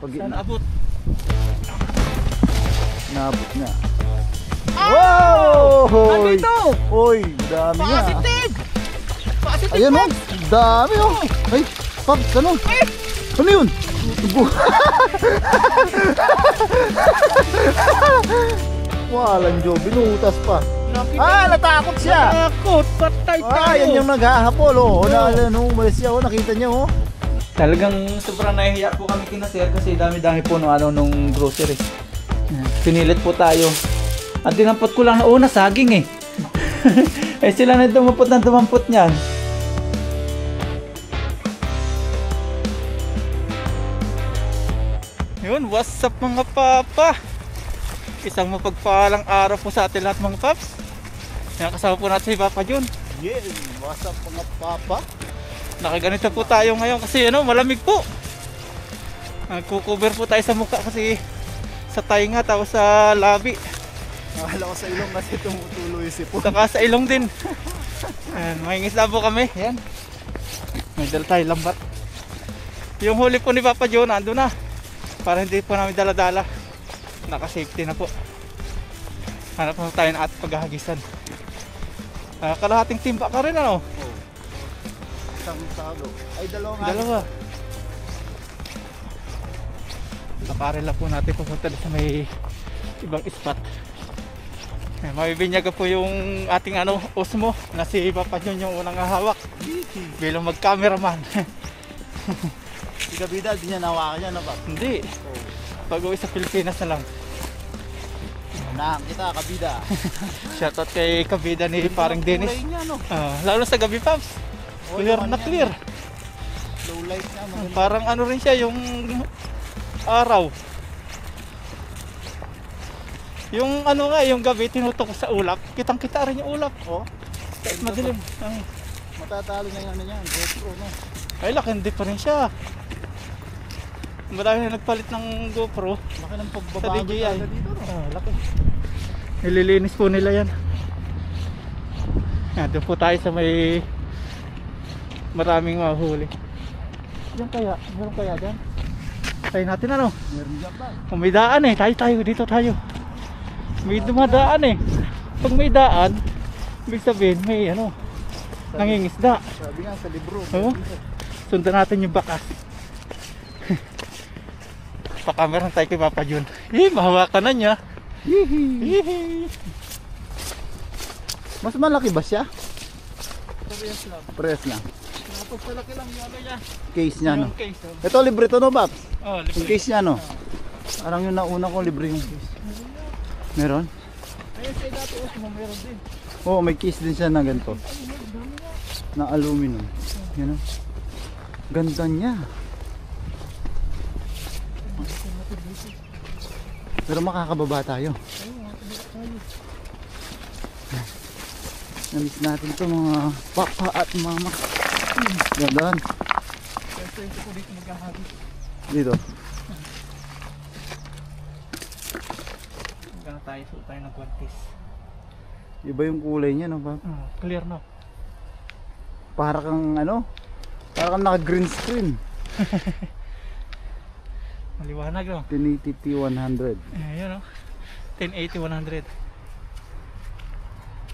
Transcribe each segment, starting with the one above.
Sana abot. Naabot nga. Wow! Ano ito? Hoy, dami nga. Positive! Positive! Ayan o, dami o. Ay, Paps, ano? Ano yun? Walang Diyo, binutas pa. Natakot siya. Natakot, patay tayo. Yan yung naghahabol o. Umalis siya o, nakita niya o. Talagang sobrang nahihiya po kami kina sir kasi dami-dami po nung grocery. Pinilit po tayo. At dinampot ko lang na una saging eh. Eh sila na dumampot niyan. Yun, what's up mga papa? Isang mapagpalang araw po sa atin lahat mga paps. Kasama po natin si Papa Jun. Yes, what's up mga papa? Nakaganito po tayo ngayon kasi malamig po. Nagko-cover po tayo sa mukha kasi sa tainga tapos sa labi. Nakala ko sa ilong kasi tumutuloy si po. Saka sa ilong din. Ayan, may isda po kami. Ayan. May dala tayo lambat. Yung huli po ni Papa John ando na. Para hindi po namin dala-dala. Naka-safety na po. Hanap po tayo na at paghahagisan. Kalahating timba ka rin ano? Oh. Isang salo. Ay, Dalawa. Nakarela po natin pupunta sa may ibang spot. Mabibinyaga po yung ating Osmo na si Papa John yung unang hawak bilang mag-cameraman. Si Kabida, di niya nawakan niya na ba? Hindi. Pag-uwi sa Pilipinas na lang. Nang kita, Kabida. Shoutout kay Kabida ni parang Dennis. Niya, no? Lalo sa gabi Paps. Clear na clear. Low light na. Parang rin siya yung araw. Yung yung gabi tinutok sa ulap. Kitang-kita rin yung ulap. Oh. Kahit madilim. Matatalo na yung niya, GoPro, no? Ay, laki hindi pa rin siya. Marami na nagpalit ng GoPro. Laki ng Sa pagbabago DJI. talaga dito, no? Laki. Nililinis po nila yan. Doon po tayo sa may maraming mahuli. Diyan kaya? Meron kaya dyan? Tayo natin Meron dyan ba? Kung may daan tayo dito tayo. May dumadaan Pag may daan, ibig sabihin may nangingisda. Sabi nga sa libro. Sundan natin yung bakas. Pa-camera tayo kay Papa Jun. Mahawakan na niya. Mas malaki ba siya? Parehas lang. Press lang. Tapos malaki lang yung niya. Case niya, no? Yung case. Ito, libre to, no, Babs? Libre. Yung case niya, no? Parang yung nauna ko, libre yung case. Meron? Ayun siya dati meron din. Oo, may case din siya na ganito. Na aluminum. Yan, no? Ganda niya. Pero makakababa tayo. Namiss natin ito mga papa at mama. Gandaan. Ito ko dito maghahagis. Dito. Magkano tayo, suot tayo ng kwantis. Iba yung kulay niya, no, Pap? Clear no? Para kang para kang naka green screen. Maliwanag no? 1080p 100. Ayan 1080-100.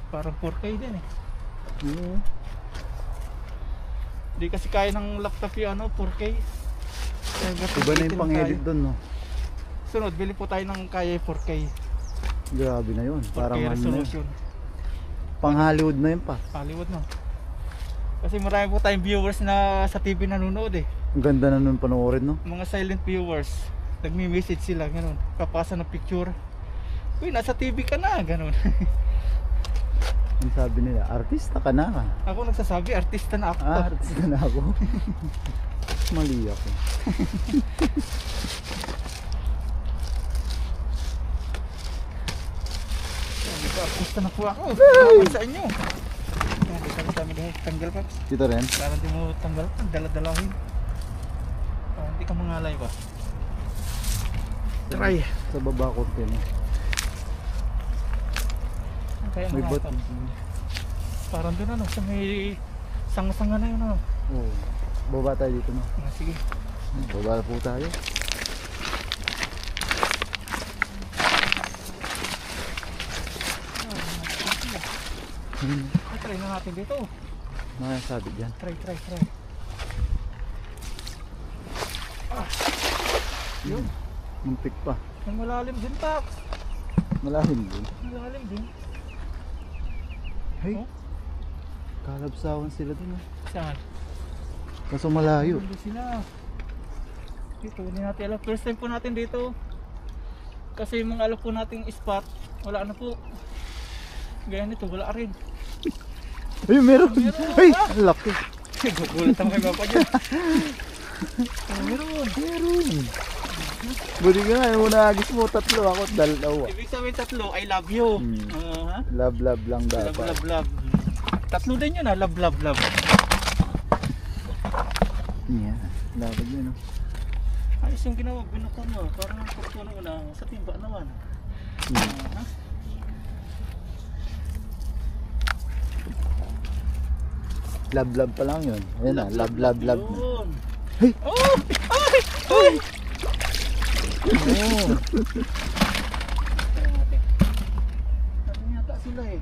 Parang 4K din Hindi kasi kaya ng laptop yung 4K. Iba na yung pang-edit doon, no? Sunod, bili po tayo ng kaya 4K. Grabe na yun. 4K Parang resolution. Pang Hollywood na yun pa. Hollywood no? Kasi marami po tayong viewers na sa TV nanonood Ang ganda na nun panoorin, no? Mga silent viewers. Nagmi-message sila, ganun. Papasa ng picture. Uy, nasa TV ka na, ganun. Ang sabi nila, artista ka na. Ako nagsasabi, artista na ako. Artista na ako. Mali ako. Artista na po ako. Ay, sa inyo. Dito kami tanggal pa. Dito rin? Para hindi mo tanggal, dala-dalahin. Hindi ka mangalay ba? Try. Sa baba konti, no? Kaya May mga bot. ito. Parang doon sa may sanga-sanga na yun Oo. Baba tayo dito, no? Sige. Baba po tayo. Try na natin dito. Nakasabi dyan. Try. Yun. Muntik pa. Ang malalim din, Pax. Malalim din. Malalim din. Hey, Oh? kalabsawan sila dun ah. Saan? Kaso malayo. Doon sila. Dito, hindi natin alam. First time po natin dito. Kasi yung mga alam po nating spot, wala na po. Gaya nito, wala rin. Ay, meron! Meron, Ay, ah! ang laki! Gugulat ang kay Papa dyan. Meron. Meron! Buti ka nga, yung unahagis mo, 3 ako, dalawa. Ibig sabihin tatlo, I love you. Ha? Love lang Love, dapat. love. Tatlo din yun, love. Yeah, dapat yun. Ayos yung ginawa, binuka mo. Parang ang pagpuno na sa timba naman. Ha? Love pa lang yun. Ayan na, love na. Yun. Hey! Oh! Ay! Oh. Ano yata sila eh.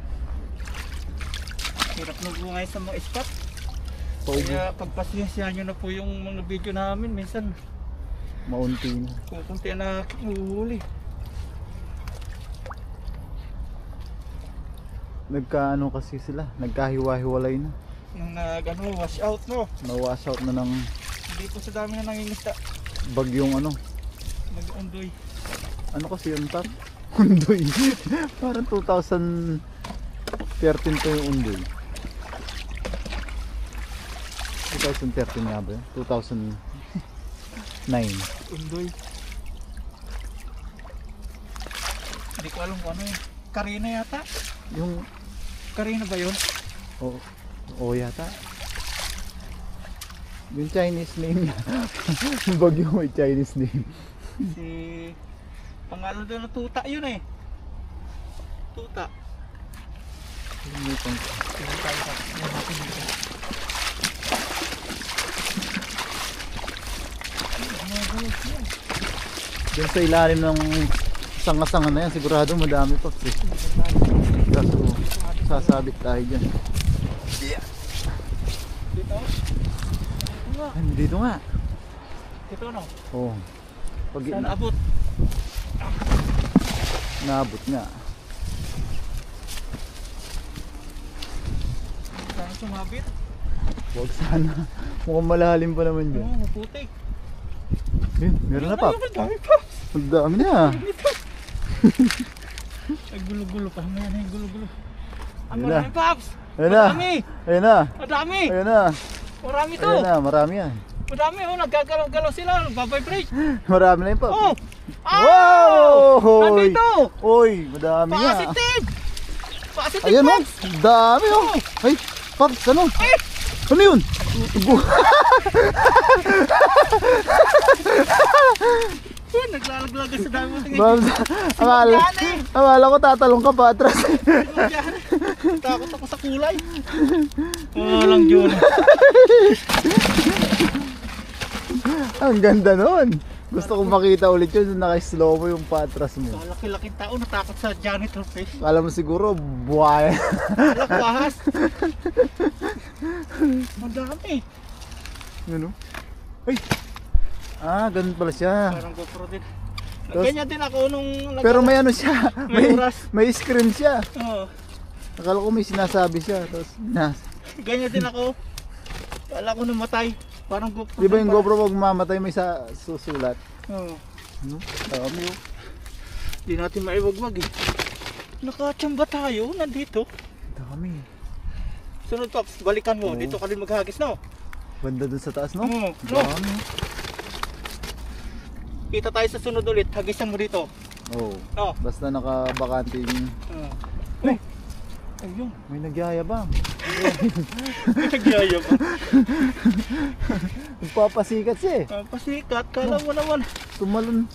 Hirap na bungay sa mga spot. Kaya pagpasensyahan nyo na po yung mga video namin. Minsan Maunti na. kung kunti na uhuli. Nagkaano kasi sila, nagkahiwa-hiwalay na. Nung wash out no. Na-wash out na ng Hindi po sa dami na nangingisda. bagyong ano. Mag-undoy. Ano kasi yun, Tar? Undoy. Parang 2013 to yung Undoy. 2013 nga ba yun? 2009. Undoy. Hindi ko alam kung ano yun. Karina yata? Yung, Karina ba yun? oo yata. Yung Chinese name niya. Yung bagyo may Chinese name. Si pangalan doon na tuta yun eh. Tuta. Kalimutan ko. Sige tayo sa yan natin dito. Diyan sa ilalim ng sanga-sanga na yan, sigurado madami pa. Kaso sasabit tayo dyan. Dito? Ay, dito nga. Dito no? Oo. Pag Saan abot? naabot nga. Saan sumabit? Huwag sana. Mukhang malalim pa naman dyan. Oo, maputik. Yun, meron na pa. Ang dami pa. Ang dami na. Ay gulo-gulo pa. May ano yung gulo-gulo. Ang Ayun na. marami Paps! Ayun na. Marami! Ayun na. Madami! Ayun na. Marami to! Ayun na. Marami yan. Madami oh, nagkagalaw-galaw sila. Nagbabibrate. Marami na yun pa. Oh! Wow! Hoy! Nandito! Oy, madami nga. Positive! Positive Ayun oh. Paps! Ang dami oh. Ay, Paps, ano? Eh! Ano yun? Uy, naglalaglagan sa dami mo tingin. Paps, akala ko tatalong ka pa atras. Takot ako sa kulay. Walang yun. Ang ganda nun. Gusto kong makita ulit yun nung naka-slow mo yung patras mo. Laki-laking tao natakot sa janitor fish. Kala mo siguro buhay. Alak bahas. Ang dami. Yun o. Ay! Ah, ganun pala siya. Parang GoPro din. Tapos- Ganyan din ako nung Pero may ano siya. May oras. May screen siya. Oo. Akala ko may sinasabi siya. Tapos, Ganyan din ako. Kala ko namatay. Parang GoPro. di ba din yung pala. GoPro pag mamatay may susulat? Oo. Ano? Dami o. Hindi natin maiwagwag eh. Nakachamba tayo. Nandito. Dami. Sunod Pops, balikan mo. Oo. Dito ka rin maghagis no? Banda dun sa taas, no? Oo. Dami. Kita tayo sa sunod ulit. Hagisan mo dito. Oo. No? Basta nakabakante yung... Oh. Ayun. May nagyayabang. Nagyaya pa. Nagpapasikat siya eh. Pasikat. Kala mo naman. Tumalon.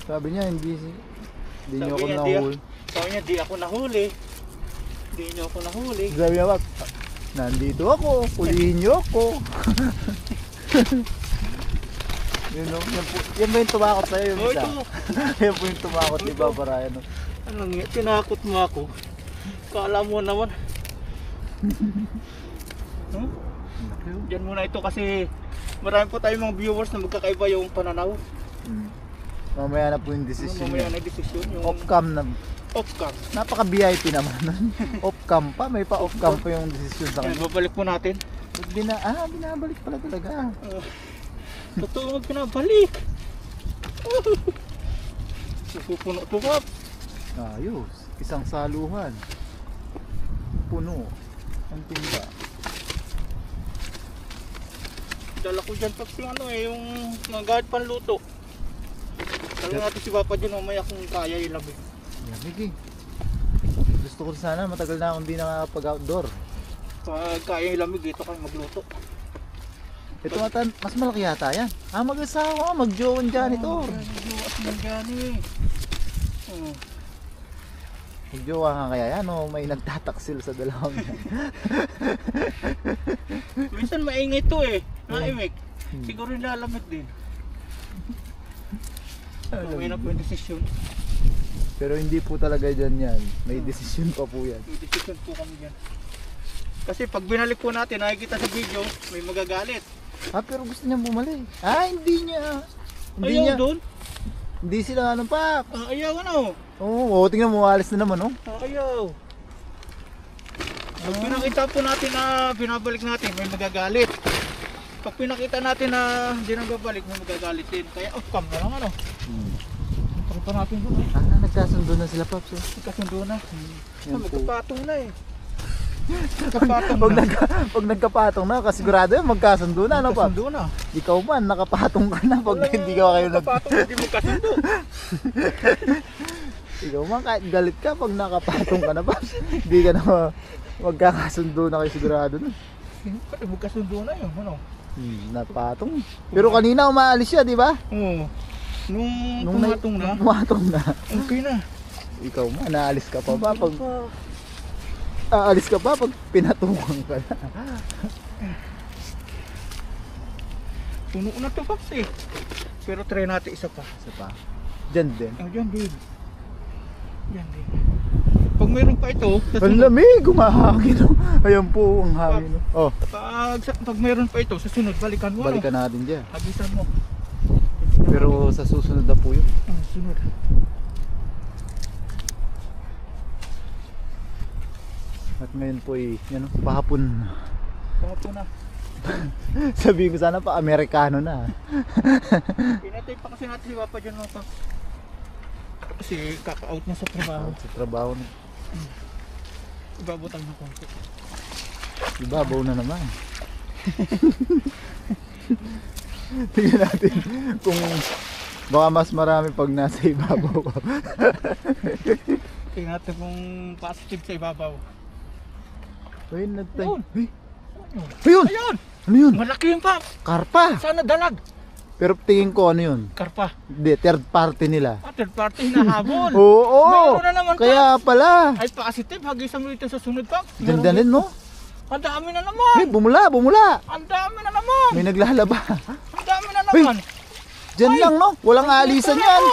Sabi niya, hindi niyo ako Sabi niya, nahuli. Sabi niya, di ako nahuli. Di niyo ako nahuli. Sabi niya, "Wag, nandito ako, pulihin niyo ako." Yun, no? Yan ba yung tumakot sa'yo yung Oh, isa? ito. Yan po yung tumakot, di ba, para ano? Anong tinakot mo ako? Kala mo naman. Hmm? Diyan muna ito kasi marami po tayong mga viewers na magkakaiba yung pananaw. Mamaya na po yung desisyon Mamaya niya. na desisyon yung Off-cam na. off-cam. Napaka-VIP naman nun. Off-cam pa. May pa off-cam pa yung desisyon sa Ayan, kanya. babalik po natin. Binabalik pala talaga. Totoo mag pinabalik. Pupuno ito pa. Ayos. Isang saluhan. Puno. Ang timba. Dala ko dyan Paps yung ano yung mga gamit panluto. Dala natin si Papa dyan mamaya kung kaya ilabig. Yamig eh. Gusto ko sana matagal na akong di nakapag-outdoor. Pag kaya ilamig dito kayo magluto. Ito mas malaki yata yan. Mag-asawa, mag-jowan janitor. Magluwas ng gani. Mag-jowa ka kaya yan o may nagtataksil sa dalawang yan. Minsan maingay to eh. Naimik. Siguro nilalamig din. May na po yung desisyon. Pero hindi po talaga dyan yan. May desisyon pa po yan. May desisyon po kami dyan. Kasi pag binalik po natin, nakikita sa video, may magagalit. Pero gusto niyang bumalik. Hindi niya. Hindi Ayaw niya. doon. Hindi sila ano pa. Ayaw ano. Oo, tingnan mo, alis na naman oh. Ayaw. Pag pinakita po natin na binabalik natin, may magagalit. Pag pinakita natin na hindi na babalik, may magagalit din. Kaya off-cam na lang ano. Pakita natin doon eh. Nagkasundo na sila, Pops. Magkasundo na. Yan po. Magkapatong na eh. Magkapatong Pag, na. pag nagkapatong na, kasigurado yan, magkasundo na, ano, Pops? Magkasundo na. Ikaw man, nakapatong ka na pag hindi ka kayo Magkapatong, hindi magkasundo. Ikaw man, kahit galit ka, pag nakapatong ka na, Pops, hindi ka na magkakasundo na kayo sigurado na. Magkasundo na yun, ano? Napatong. Pero kanina umaalis siya, di ba? Oo. Nung pumatong na, Pumatong na. okay na. Ikaw man, naalis ka pa ba? Pag aalis ka pa pag pinatungan ka na. Puno na to Pops eh. Pero try natin isa pa. Isa pa. Diyan din. Diyan din. Diyan din. Pag mayroon pa ito, Ang lamig, humahangin. Ayan po ang hangin. Oh, pag mayroon pa ito, sa sunod, balikan mo. balikan natin dyan. Habisan mo. Pero sa susunod na po yun. Sunod. At ngayon po ay, yan, pahapon. Pahapon na. Sabihin ko sana pa, Amerikano na. Pinatay pa kasi natin si Papa dyan mga Pops. Kasi kaka-out niya sa trabaho. Sa trabaho na. Ibabutang na konti. Ibabaw na naman. Tingnan natin kung baka mas marami pag nasa ibabaw ka. Tingnan natin kung positive sa ibabaw. Ayun, nagtay. Yun. Ayun! Ayun! Ano yun? Malaki yung Pops! Karpa! Sana dalag! Pero tingin ko ano yun? Karpa. Hindi, third party nila. Third party hinahabol. Oo! Meron na naman, Kaya pala. Ay positive, hagisan mo ito sa sunod Pops. Ganda din, no? Ang dami na naman! Hey, bumula, bumula! Ang dami na naman! May naglalaba. Ang dami na naman! Diyan lang, no? Walang alisan yan.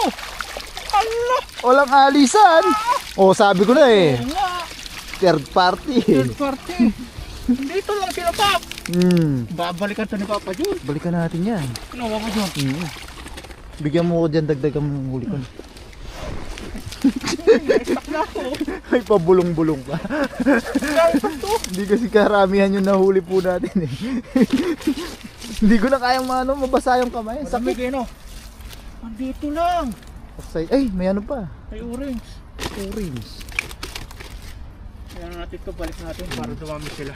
Allah! Walang alisan. Oh, sabi ko na eh. Oo nga! Third party. Third party! Dito lang sila Pop! Babalikan to ni Papa Jun. Balikan natin yan. Ginawa ko Jun. Bigyan mo ko dyan, dagdagan mo yung huli ko. Stuck na ako. Ay, pabulong-bulong pa. Dahil pa to. Hindi kasi karamihan yung nahuli po natin eh. Hindi ko na kayang mabasa yung kamay. Sakit Sakit. eh no? Andito lang. Ay, may ano pa. May orange. Orange. Kaya natin ito, balik natin para dumami sila.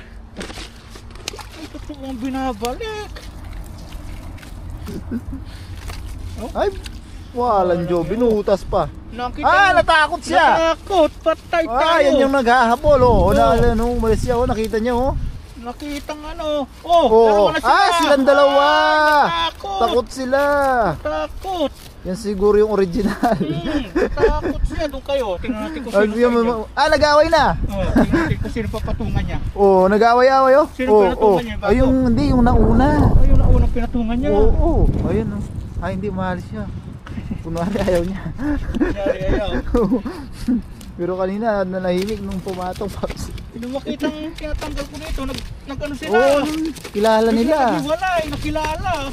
Ay, totoo ang binabalik. Ay, walang Joe, binutas pa. Nakita mo? Natakot siya. Natakot, patay tayo. Yan yung naghahabol, oh. Oo. Umalis siya, oh. Nakita niya, oh. Nakitang ano. Oh, Oo. dalawa na sila. Silang dalawa. Natakot. Takot sila. Takot. Yan siguro yung original. Takot siya. Doon kayo. Tingnan natin kung sino sa inyo. Nag-away na. Tingnan natin kung sino papatungan niya. Oh, nag-away-away, oh. Sino pinatungan niya? Bago? Ay, hindi, yung nauna. Ay, yung naunang pinatungan niya. Oo. Ayun, oh. Ay, hindi, umalis siya. Kunwari, ayaw niya. Kunyari, ayaw. Pero kanina nanahimik nung pumatong, Paps. Nung makitang tinatanggal ko dito, nag-ano sila. Oo, kilala nila. Naghiwalay, nakilala.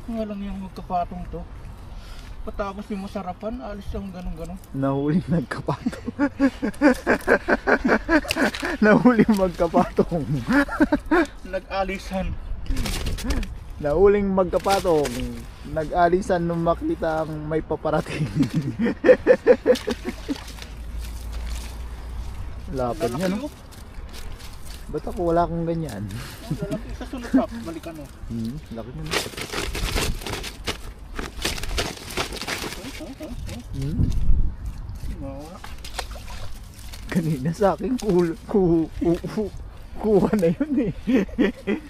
Walang yung magkapatong to. Patapos yung masarapan, alis yung ganun-ganun. Nahuling nagkapatong. Nahuling magkapatong. Nag-alisan. Nahuling magkapatong. Nag-alisan nung makita ang may paparating. Lapad niya, no? Ba't ako wala akong ganyan? Lalaki sa sunod pa, balikan mo. Laki niya. Mawala. Kanina sa akin, kuha na yun eh.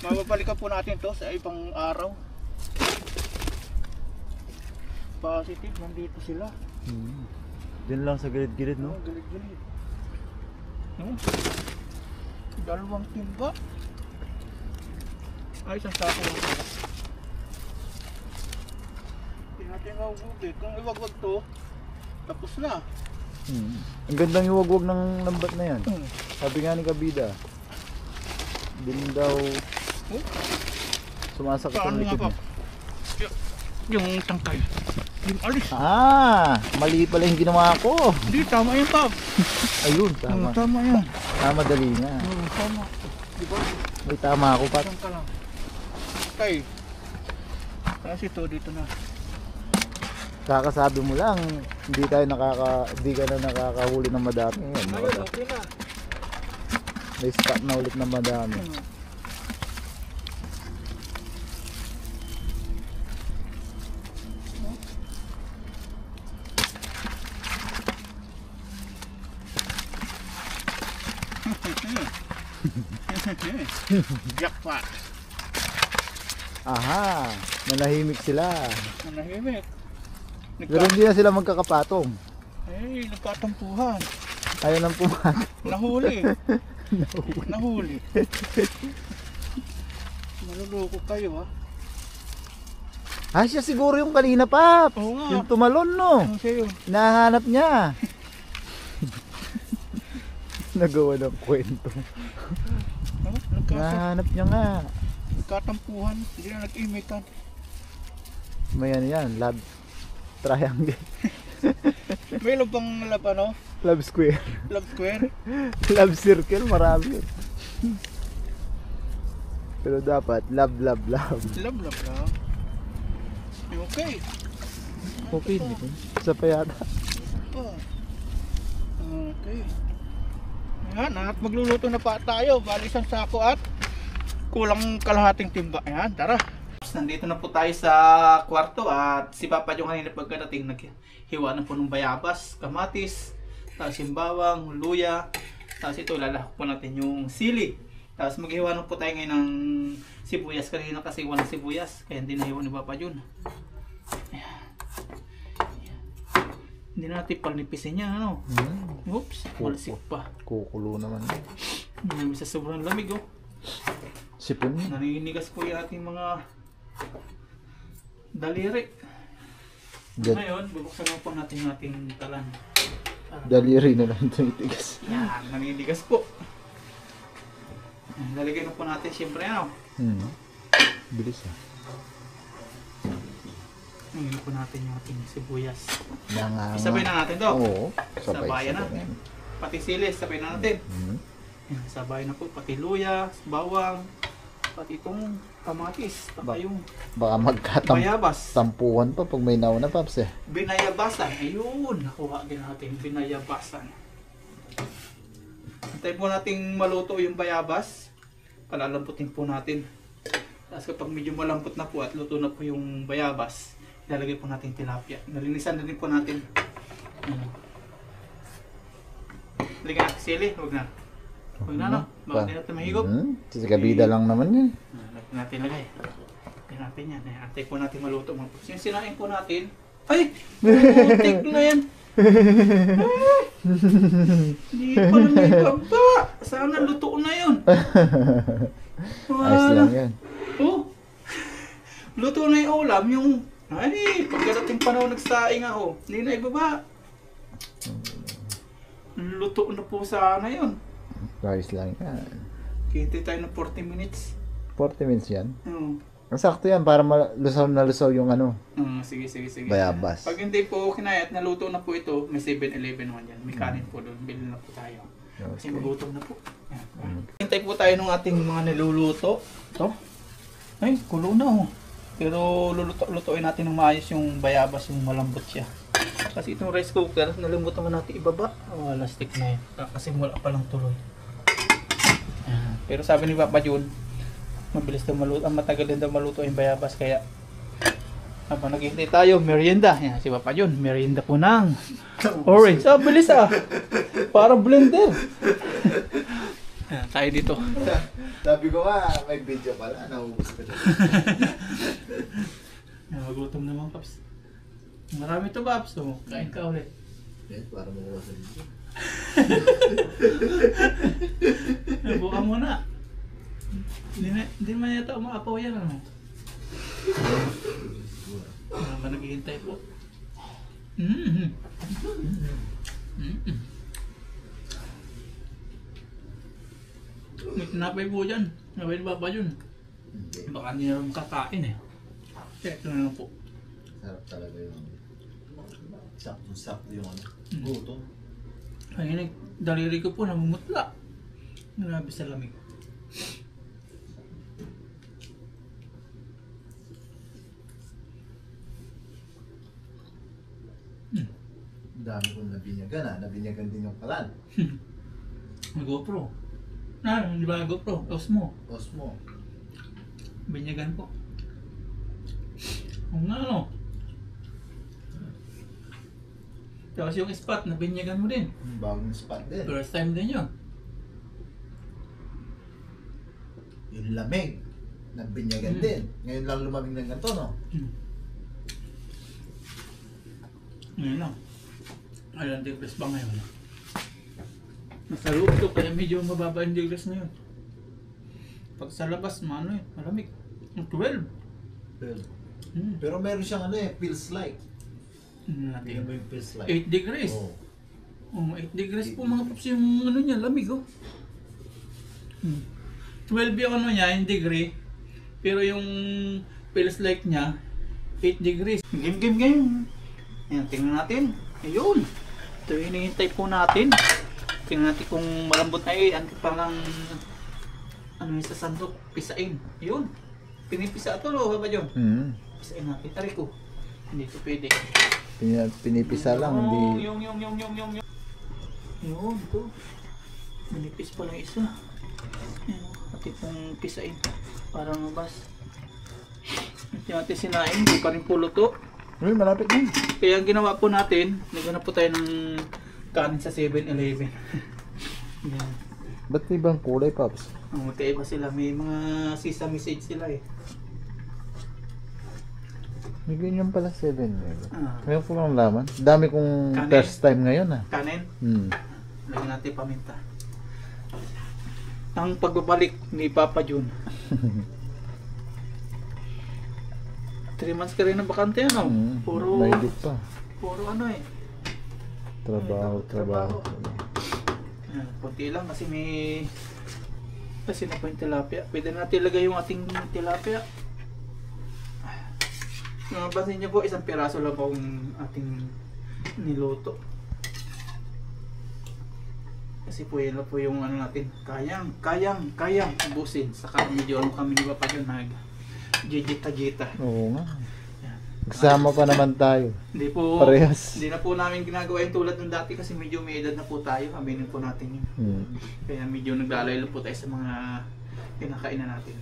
Mababalikan po natin to sa ibang araw. Positive, nandito sila. Diyan lang sa gilid-gilid, no? Galit-galit. Dalawang timba. Ay, isang sako lang pala. Hindi natin maubugi. Kung iwagwag to, tapos na. Ang gandang iwagwag ng lambat na yan. Sabi nga ni Kabida, din daw sumasakit ang Paano nga likod pa? niya. Yung tangkay. Yung alis. Mali pala yung ginawa ko. Hindi, tama yan, Pap. Ayun, tama. Tama yan. Tama, dali nga. Tama. Diba? May tama ako, Pat. Saan ka lang? Okay. Kasi to dito na. Kakasabi mo lang, hindi ka na nakakahuli ng madami. Ayan, Ayun, okay na. may spot na ulit ng madami. Jackpot. Aha, nanahimik sila. Manahimik. Pero hindi na sila magkakapatong. Eh, nagkatampuhan. Ayaw nang pumatong. Nahuli. Nahuli. Maluloko kayo, ha? Siya siguro yung kanina, Pap. Oo nga. Yung tumalon, no? Ano siya yun? Nahanap niya. Nagawa ng kwento. Nahanap niya nga. Nagkatampuhan. Hindi na nag-imikan. May ano yan, love triangle. Mayroon pang ano? Love square. Love square. Love circle, marami yun. Pero dapat, love. Love lang. Okay. Okay, dito. Isa pa yata. Okay. Ayan, at magluluto na pa tayo. Bali isang sako at kulang kalahating timba. Ayan, tara. Nandito na po tayo sa kwarto at si Papa yung kanina pagkadating naghiwa na po ng bayabas, kamatis, tapos yung bawang, luya, tapos ito ilalahok po natin yung sili. Tapos maghiwa na po tayo ngayon ng sibuyas. Kanina kasi walang sibuyas kaya hindi nahiwa ni Papa Jun. Ayan. Hindi na natin palnipisin yan, ano? Oops, malasik pa. Kukulo naman. Hindi sa sobrang lamig, oh. Sipon. Naninigas po yung ating mga daliri. Ngayon, bubuksan na po natin yung ating talan. Daliri na lang ito itigas. Yan, naninigas po. Lalagyan na po natin siyempre, ano? Bilis, ha? Ngayon po natin yung ating sibuyas. Sabay na natin to. Oo. Sabayan na. Pati silis, sabay na natin. Yan, sabay na po. Pati luya, bawang, pati itong kamatis. Pati yung Baka bayabas. magkatampuhan pa pag may nauna, Paps, eh. Binayabasan. Ayun, nakuha din natin. Binayabasan. Antayin po nating maluto yung bayabas. Palalamputin po natin. Tapos kapag medyo malambot na po at luto na po yung bayabas, ilalagay po natin tilapia. Nalinisan na din po natin. Lagyan natin sili. Huwag na. Huwag na, no? Bakit hindi natin mahigop? Sa Kabida lang naman yan. Lagyan natin lagay. Lagyan natin yan. Antay po natin maluto. Yung sinain po natin. Ay! Putik na yan! Hindi pa na may baba. Sana luto na yun. Ayos lang yan. Oh, luto na yung ulam. Yung, ay, pagkadating panahon nagsaing ako. Hindi na ibaba. luto na po sana yun. Guys lang yan. Hintay tayo ng 40 minutes. 40 minutes yan. Hmm. Ang sakto yan para malusaw na lusaw yung ano, Sige. bayabas. Pag hindi po kinaya at naluto na po ito, may 7-Eleven naman yan. May kanin po doon. Bilhin na po tayo. Kasi magutom na po. Hintay po tayo ng ating mga niluluto. Ito. Ay, kulo na oh. Pero lutuin natin ng maayos yung bayabas, yung malambot siya. Kasi itong rice cooker, nalimutan mo natin ibaba. Wala stick na yun. Kasi wala pa lang tuloy. Pero sabi ni Papa Jun, mabilis daw maluto, matagal din daw maluto yung bayabas. Kaya habang naghihintay tayo, merienda. Yan, si Papa Jun, merienda po ng orange. Bilis Parang blender. Yan, tayo dito. Sabi ko nga, may video pala, naubos ko dyan. Magutom naman, Paps. Marami to, Paps. So, kain ka ulit. Yes, para makuwasan dito. Buka muna. Hindi man yata umaapaw yan, ano? Naman naghihintay po. May tinapay po dyan. Nabay ba ba yun? Baka hindi na kakain eh. Kaya ito na lang po. Sarap talaga yung sakto yung ano. Gutom. Ayun, daliri ko po namumutla. Grabe sa lamig. Dami kong nabinyagan nabinyagan din yung kalan. GoPro. Di ba GoPro? Osmo. Binyagan po. Nga ano. Tapos yung spot, nabinyagan mo din. Bagong spot din. First time din yun. Yung lamig, nabinyagan din. Ngayon lang lumamig ng ganito, no? Ngayon lang. Ilang degrees ba ngayon? Nasa loob to, kaya medyo mababa yung degrees na yun. Pag sa labas, malamig. 12. Pero meron siyang feels like. Natin. Mo yung feels like. 8 degrees. Oh. 8 degrees po mga paps yung niya, lamig 12 yung yung degree. Pero yung feels like niya, 8 degrees. Game. Ayan, tingnan natin. Ayun. Ito yung hinihintay po natin. Tingnan natin kung malambot na parang yung sa sandok, pisain. Ayun. Pinipisa ito, Papa Jun. Pisain natin. Tari ko. Hindi ito pwede. Pinipisa lang, hindi... Yung. Yun, ito. Manipis pa lang isa. Yan, at itong pisain. Parang mabas. At yung ating sinain, hindi pa rin po luto. Uy, malapit na. Kaya ang ginawa po natin, naghanap po tayo ng kanin sa 7-Eleven. Yan. Ba't ibang kulay, Pops? Magkaiba sila. May mga sesame seeds sila eh. May ganyan pala 7. Ah. Ngayon ko lang laman. Dami kong Kanin. first time ngayon Kanin? Lagyan natin paminta. Ang pagbabalik ni Papa Jun. 3 months ka rin ng bakante ano? Puro may edit pa. Puro Trabaho. Yan, kunti lang kasi na po yung tilapia. Pwede natin ilagay yung ating tilapia. Mapapansin niyo po, isang piraso lang po yung ating niluto. Kasi po yan po yung natin. Kayang ubusin. Saka medyo kami ni Papa Jun jita. Oo nga. Kasama pa naman tayo. Hindi po, parehas. Hindi na po namin ginagawa yung tulad ng dati kasi medyo may edad na po tayo. Aminin po natin yun. Kaya medyo naglalay lang po tayo sa mga kinakainan natin.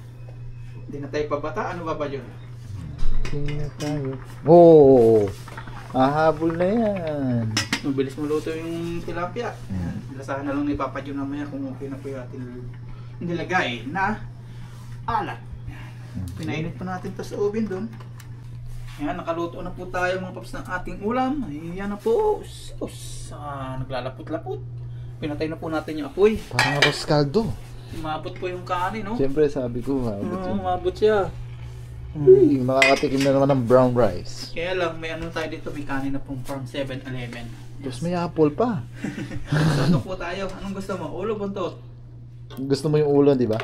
Hindi na tayo pabata. Ano ba yun? Hindi na tayo. Oo! Hahabol na yan. Mabilis maluto yung tilapia. Lasahan na lang ni Papa Jun namaya kung okay na po yung ating nilagay na alat. Pinainit pa natin ito sa oven doon. Ayan, nakaluto na po tayo mga paps ng ating ulam. Ayan na po. Naglalapot-lapot. Pinatay na po natin yung apoy. Parang arroz caldo. Umabot po yung kanin, no? Siyempre sabi ko, Umabot siya. Uy, makakatikim na naman ng brown rice. Kaya lang, may ano tayo dito, may kanin na pong from 7-Eleven. Tapos may apple pa. Suntok po tayo. Anong gusto mo? Ulo, buntot? Gusto mo yung ulo, di ba?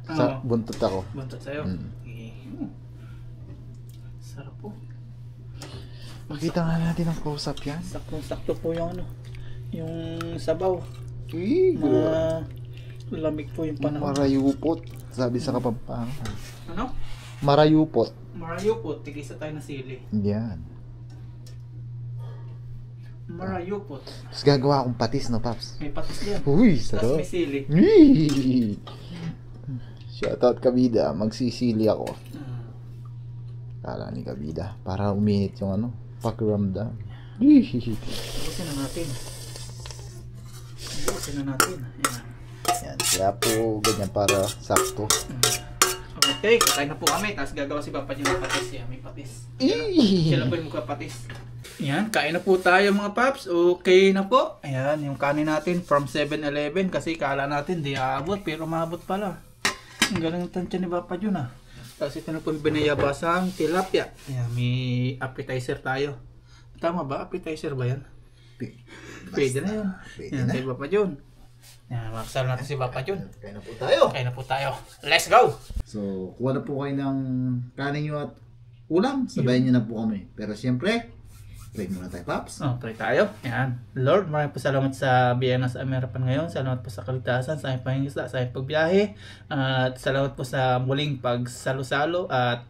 Sa Oo. buntot ako. Buntot sa'yo. Mm. Okay. Sarap po. Makita nga natin ang close-up yan. Saktong-sakto po yung ano, yung sabaw. Uy, Lamig po yung panahon. marayupot. Sabi sa Kapampangan. Ano? Marayupot. Marayo po, tigisa tayo na sili. Yan. Marayo po. Tapos gagawa akong patis, no, Paps? May patis yan. Uy, Tapos sarap. may sili. Uy! Shoutout Kabida, magsisili ako. Kala ni Kabida, para uminit yung ano, pakiramdam. Busin na natin. Busin na natin. Ayan. Yan, kaya po ganyan para sakto. Okay, kakain na po kami. Tapos gagawa si Papa niya ng patis. Yan, may patis. Sila po yung magpapatis. Yan, kain na po tayo mga paps. Okay na po. Ayan, yung kanin natin from 7-Eleven. Kasi kala natin di aabot, pero maabot pala. Ang galing ng tansya ni Papa Jun ah. Tapos ito na po yung binayabasang tilapia. Ayan, may appetizer tayo. Tama ba? Appetizer ba yan? Pwede na yun. Pwede Yan, na. kay Papa Jun. Yan, makasal natin si Papa Jun. Kaya na po tayo. Kain na po tayo. Let's go! So, kuha na po kayo ng kanin nyo at ulam. Sabayan nyo na po kami. Pero siyempre, pray muna tayo, Paps. Oh, pray tayo. Yan. Lord, maraming po salamat sa biyaya sa Amerapan ngayon. Salamat po sa kaligtasan, sa aming pangingisda, sa aming pagbiyahe. At salamat po sa muling pagsalo-salo at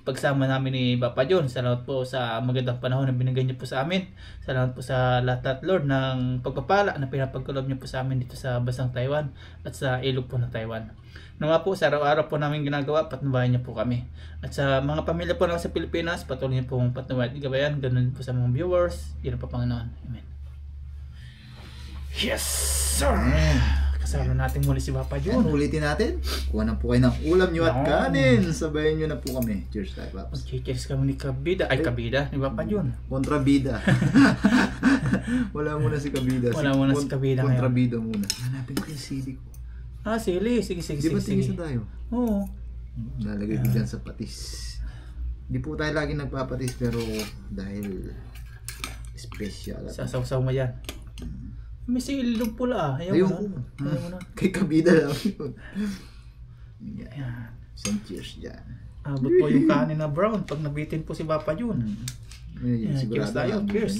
pagsama namin ni Papa John. Salamat po sa magandang panahon na binigay niyo po sa amin. Salamat po sa lahat, Lord, ng pagpapala na pinapagkulob niyo po sa amin dito sa bansang Taiwan at sa ilog po ng Taiwan. Nga po, sa araw-araw po namin ginagawa, patnubayan niyo po kami. At sa mga pamilya po namin sa Pilipinas, patuloy niyo pong patnubayan at gabayan. Ganun po sa mga viewers. Yan po, Panginoon. Amen. Yes, sir! Kasama natin muli si Papa Yan, John. ulitin natin. Kuha na po kayo ng ulam nyo at Yan. kanin. Sabayan nyo na po kami. Cheers tayo, Paps. Mag-cheers kami ni Kabida. Ay, Kabida. Ni Papa John. Kontrabida. Wala muna si Kabida. Wala muna si Kabida ngayon. Kontrabida muna. Hanapin ko yung CD ko. Ah, sili. Sige. Di ba tingis na tayo? Oo. Lalagay ko dyan sa patis. Di po tayo lagi nagpapatis pero dahil special. Sasaw-saw mo yan. May sili yung pula ah. Ayaw Ayun mo ko. na. Ayaw mo na. Kay Kabida lang yun. Yan. Ayan. Isang cheers dyan. Abot po yung kanin na brown pag nabitin po si Papa Jun. Yan, Cheers sigurado tayo. lang. Cheers.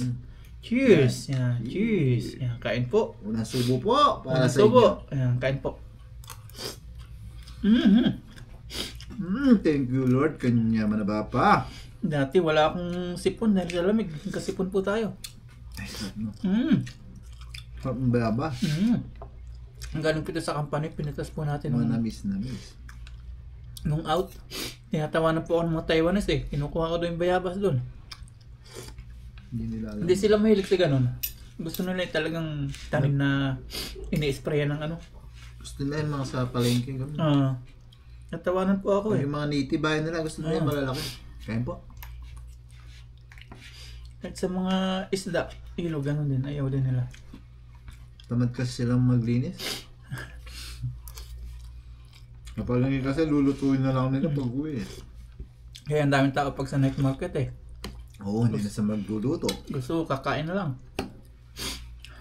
Cheers. Yan. Cheers. Yan. Kain po. Unang subo po para Ang sa inyo. subo. Ayan. Kain po. Thank you Lord. Kanyaman na ba pa? Dati wala akong sipon dahil sa lamig. Kasipon po tayo. Ay, sarap no. Sarap ng bayaba. Ang galing po ito sa company, pinitas po natin Mga namis. nung out. Tinatawanan po ako ng mga Taiwanese eh. Kinukuha ko doon yung bayabas doon. Hindi nila alam. Hindi sila mahilig sa ganun. Gusto nila yung talagang tanim na ini-sprayan ng ano. Gusto nila yung mga sa palengke. Ganun. Natawanan po ako eh. Yung mga native bayan nila, gusto nila yung malalaki. Kaya po. At sa mga isda, ilog ganun din. Ayaw din nila. Tamad kasi silang maglinis. Kapag hindi kasi lulutuin na lang nila pag uwi. Kaya ang daming tao pag sa night market eh. Oo, hindi na sa magluluto. Gusto kakain na lang.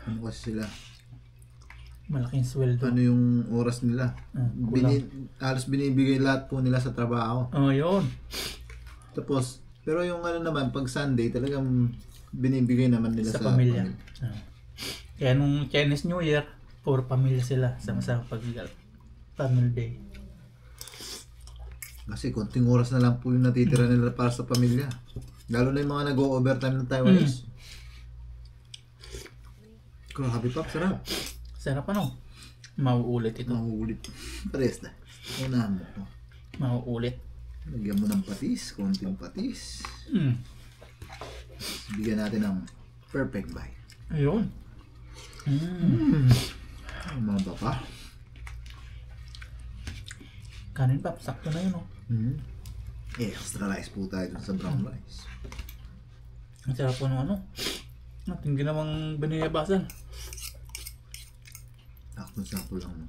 Ano kasi sila? Malaking sweldo. Ano yung oras nila? Kulang. Halos binibigay lahat po nila sa trabaho. Yun. Tapos, pero yung ano naman, pag Sunday, talagang binibigay naman nila Sa sa pamilya. Kaya nung Chinese New Year, puro pamilya sila. Sama-sama Family Day. Kasi konting oras na lang po yung natitira nila para sa pamilya. Lalo na yung mga nag-overtime ng Taiwanese. Grabe pa, sarap. Sarap ano? Mauulit ito. Mahuulit. Pares na. Unahan mo. Mauulit. Lagyan mo ng patis, konting patis. Bigyan natin ng perfect bite. Ayun. Mga baka. Kanin pa, sakto na yun oh. Extra rice po tayo dun sa brown rice. Ang sarap po ng ano. Ating ginawang biniyabasan. Sakto lang.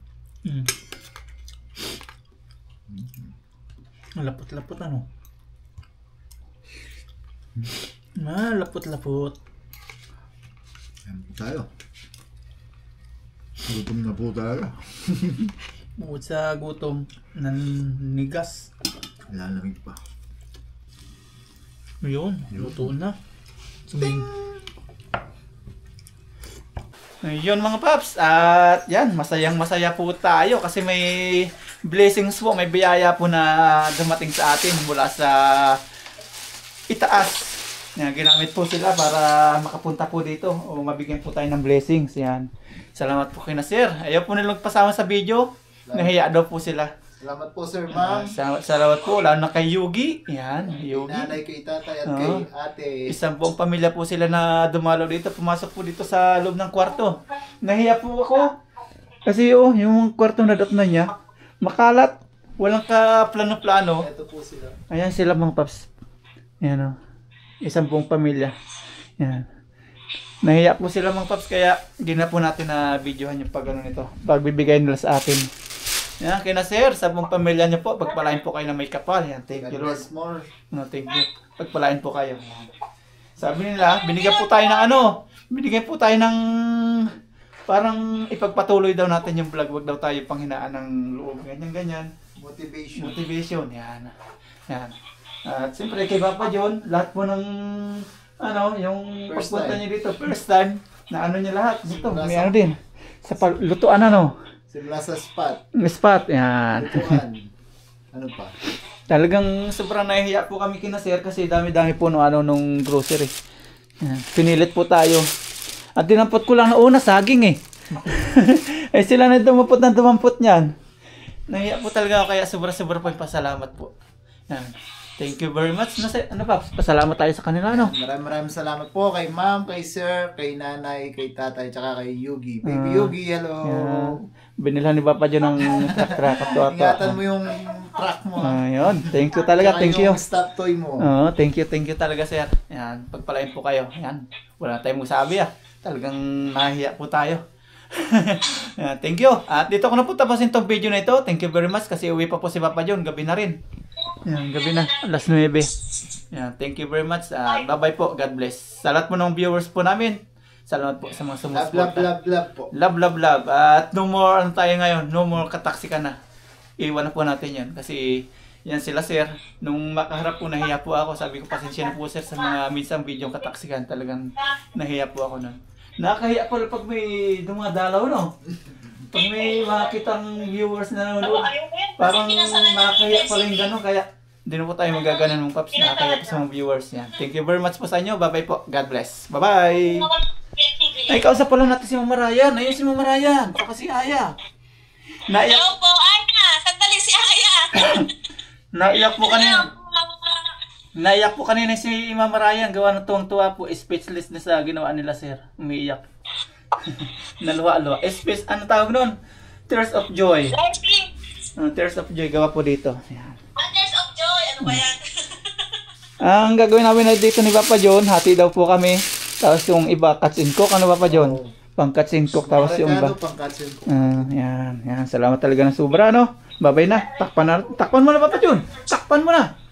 Ang lapot-lapot ano. Lapot-lapot. Ayan po tayo. Gutom na po tayo. Bukod sa gutom, nanigas. Lalamig pa. Yun, luto na. Sabing. Ayun mga paps, at yan, masayang masaya po tayo kasi may blessings po, may biyaya po na dumating sa atin mula sa itaas. Yan, ginamit po sila para makapunta po dito o mabigyan po tayo ng blessings. Yan. Salamat po kina sir. Ayaw po nilang pasama sa video. Nahiya daw po sila. Salamat po sir, ma'am. Salamat po, lalo na kay Yugi. Yan, Yugi. Nanay, kay tatay at kay ate. Isang buong pamilya po sila na dumalaw dito. Pumasok po dito sa loob ng kwarto. Nahiya po ako. Kasi yung kwarto na na niya, makalat. Walang ka-plano-plano. Ito po sila. Ayan sila mga paps. Ayan o. Isang buong pamilya. Ayan. Nahiya po sila mga paps, kaya hindi na po natin na videohan yung pag nito. Pagbibigay nila sa atin. Yan, kina sir, sa buong pamilya niyo po, pagpalain po kayo na may kapal. Yan, thank you Lord. No, thank you. Pagpalain po kayo. Yan. Sabi nila, binigyan po tayo ng binigyan po tayo ng parang ipagpatuloy daw natin yung vlog. Wag daw tayo panghinaan ng loob. Ganyan. Motivation, yan. Yan. At siyempre kay Papa John, lahat po ng yung First pagpunta time. niya dito, first time, na niya lahat. Dito, Simula may sa- din. Sa lutuan Simula sa spot. spot, yan. Lutuan. Ano pa? Talagang sobrang nahihiya po kami kina sir kasi dami-dami po nung grocery. Yan. Pinilit po tayo. At dinampot ko lang na una, saging eh. Eh sila na dumampot niyan. Nahiya po talaga ako, kaya sobra-sobra po yung pasalamat po. Yan. Thank you very much. Pasalamat tayo sa kanila, Maraming salamat po kay ma'am, kay sir, kay nanay, kay tatay, tsaka kay Yugi. Baby Yugi, hello. Yan. Binilhan ni Papa John ng truck at Ingatan mo yung truck mo. Ayun. Thank you talaga. Tsaka Thank you. yung stop toy mo. Thank you talaga sir. Yan, pagpalain po kayo. Yan. Wala tayong masabi Talagang nahihiya po tayo. Yan, thank you. At dito ko na po tapusin tong video na ito. Thank you very much kasi uwi pa po si Papa John. Gabi na rin. Yan, gabi na. Alas 9. Yan, thank you very much. Bye-bye po. God bless. Sa lahat po ng viewers po namin. Salamat po sa mga sumusuporta. Love po. Love. At no more tayo ngayon. No more kataksikan na. Iwan na po natin yan. Kasi yan sila sir. Nung makaharap po, nahiya po ako. Sabi ko, pasensya na po sir sa mga minsang video kataksikan. Talagang nahiya po ako nun. Nakakahiya pala pag may dumadalaw, Pag may makitang viewers na nanonood, parang nakakahiya pala yung gano'n. Kaya hindi na po tayo magaganan ng paps. Nakakahiya po sa mga viewers. Yan. Thank you very much po sa inyo. Bye-bye po. God bless. Bye-bye. Ay, kausap pala natin si Mama Ryan. Ayun si Mama Ryan. Baka si Aya. Naiyak, Hello po, Aya! Sandali si Aya! naiyak po kanina. Naiyak po kanina si Mama Ryan. Gawa na tuwang-tuwa po. Speechless na sa ginawa nila, sir. Umiiyak. Naluwa-luwa. Ano tawag nun? Tears of Joy. Tears of Joy. Gawa po dito. Yan. Wonders of Joy! Ano ba yan? Ang gagawin namin na dito ni Papa John, hati daw po kami. Tapos yung iba, cuts and cook. Ano Papa John? Pang cuts and cook. Tapos yung iba. Yan. Salamat talaga ng sobra, Bye-bye na. Takpan mo na, Papa John. Takpan mo na.